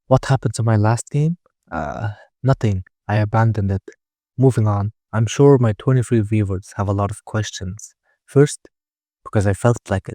What happened to my last game? Nothing. I abandoned it. Moving on. I'm sure my 23 viewers have a lot of questions. First, because I felt like it.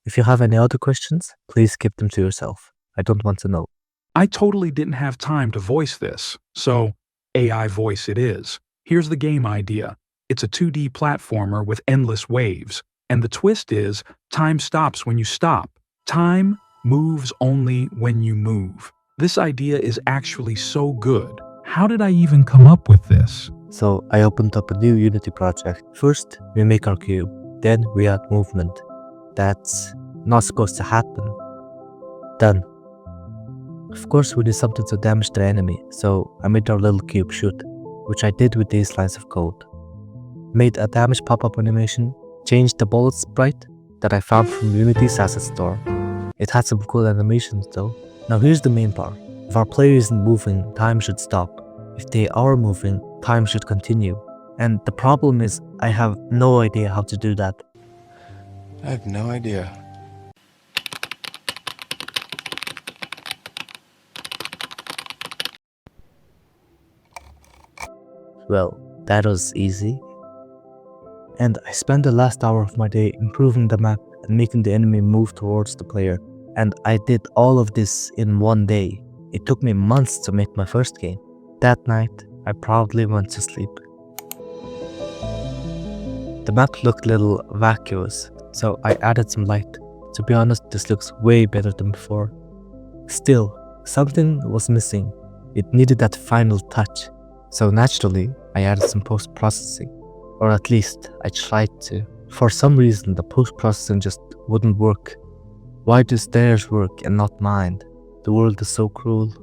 If you have any other questions, please keep them to yourself. I don't want to know. I totally didn't have time to voice this, so AI voice it is. Here's the game idea. It's a 2D platformer with endless waves, and the twist is time stops when you stop. Time moves only when you move. This idea is actually so good. How did I even come up with this? So I opened up a new Unity project. First, we make our cube. Then we add movement. That's not supposed to happen. Done. Of course, we need something to damage the enemy, so I made our little cube shoot, which I did with these lines of code. Made a damage pop-up animation, changed the bullet sprite that I found from Unity's asset store. It had some cool animations though. Now here's the main part. If our player isn't moving, time should stop. If they are moving, time should continue. And the problem is, I have no idea how to do that. I have no idea. Well, that was easy. And I spent the last hour of my day improving the map and making the enemy move towards the player. And I did all of this in one day. It took me months to make my first game. That night, I proudly went to sleep. The map looked a little vacuous, so I added some light. To be honest, this looks way better than before. Still, something was missing. It needed that final touch. So naturally, I added some post-processing. Or at least, I tried to. For some reason, the post-processing just wouldn't work. Why does theirs work and not mine? The world is so cruel.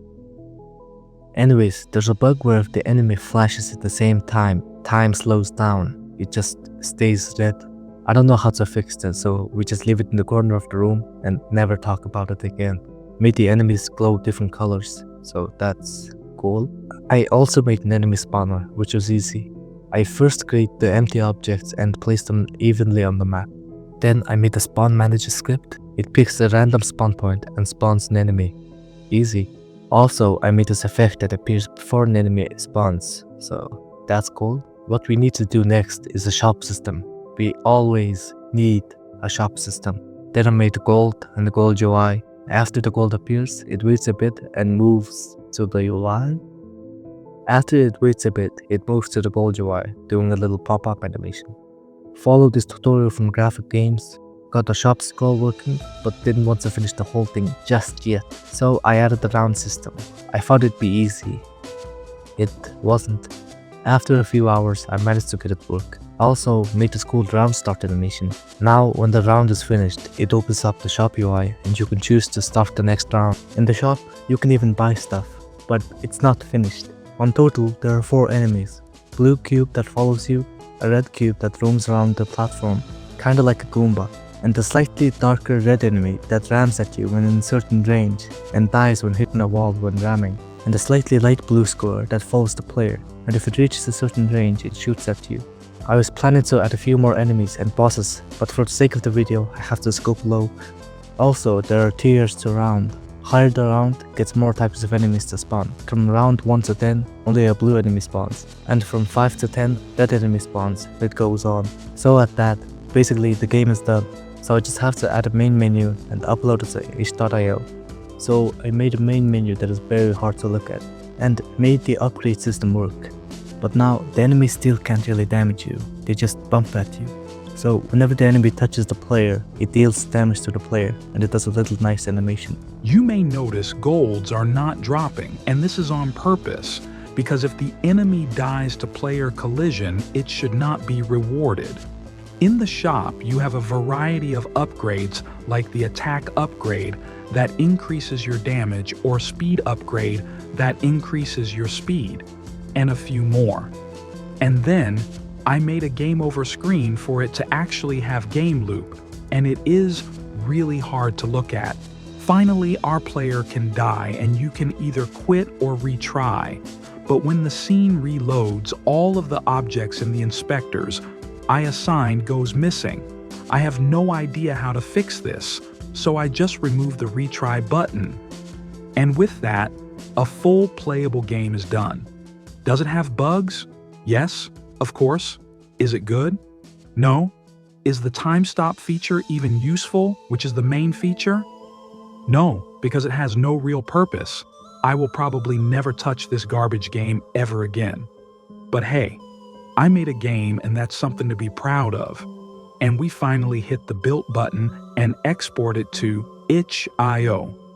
Anyways, there's a bug where if the enemy flashes at the same time, time slows down. It just stays red. I don't know how to fix this, so we just leave it in the corner of the room and never talk about it again. Made the enemies glow different colors, so that's cool. I also made an enemy spawner, which was easy. I first create the empty objects and place them evenly on the map. Then I made a spawn manager script. It picks a random spawn point and spawns an enemy. Easy. Also, I made this effect that appears before an enemy spawns, so that's cool. What we need to do next is a shop system. We always need a shop system. Then I made the gold and the gold UI. After the gold appears, it waits a bit and moves to the UI. After it waits a bit, it moves to the gold UI, doing a little pop-up animation. Followed this tutorial from Graphic Games, got the shop scroll working, but didn't want to finish the whole thing just yet. So I added the round system. I thought it'd be easy. It wasn't. After a few hours, I managed to get it work. Also made this cool round start animation. Now when the round is finished, it opens up the shop UI and you can choose to start the next round. In the shop, you can even buy stuff, but it's not finished. On total, there are 4 enemies. Blue cube that follows you, a red cube that roams around the platform, kinda like a Goomba, and a slightly darker red enemy that rams at you when in a certain range and dies when hitting a wall when ramming, and a slightly light blue square that follows the player, and if it reaches a certain range it shoots at you. I was planning to add a few more enemies and bosses, but for the sake of the video I have to scope low. Also, there are tiers to round. Higher the round gets more types of enemies to spawn. From round 1 to 10, only a blue enemy spawns, and from 5 to 10, red enemy spawns. It goes on. So at that, basically the game is done. So I just have to add a main menu and upload it to itch.io. So I made a main menu that is very hard to look at, and made the upgrade system work. But now, the enemies still can't really damage you, they just bump at you. So whenever the enemy touches the player, it deals damage to the player, and it does a little nice animation. You may notice golds are not dropping, and this is on purpose, because if the enemy dies to player collision, it should not be rewarded. In the shop, you have a variety of upgrades like the attack upgrade that increases your damage or speed upgrade that increases your speed, and a few more. And then, I made a game over screen for it to actually have game loop, and it is really hard to look at. Finally, our player can die and you can either quit or retry. But when the scene reloads, all of the objects in the inspectors I assigned goes missing. I have no idea how to fix this, so I just removed the retry button. And with that, a full playable game is done. Does it have bugs? Yes, of course. Is it good? No. Is the time stop feature even useful, which is the main feature? No, because it has no real purpose. I will probably never touch this garbage game ever again. But hey, I made a game and that's something to be proud of. And we finally hit the built button and export it to itch.io.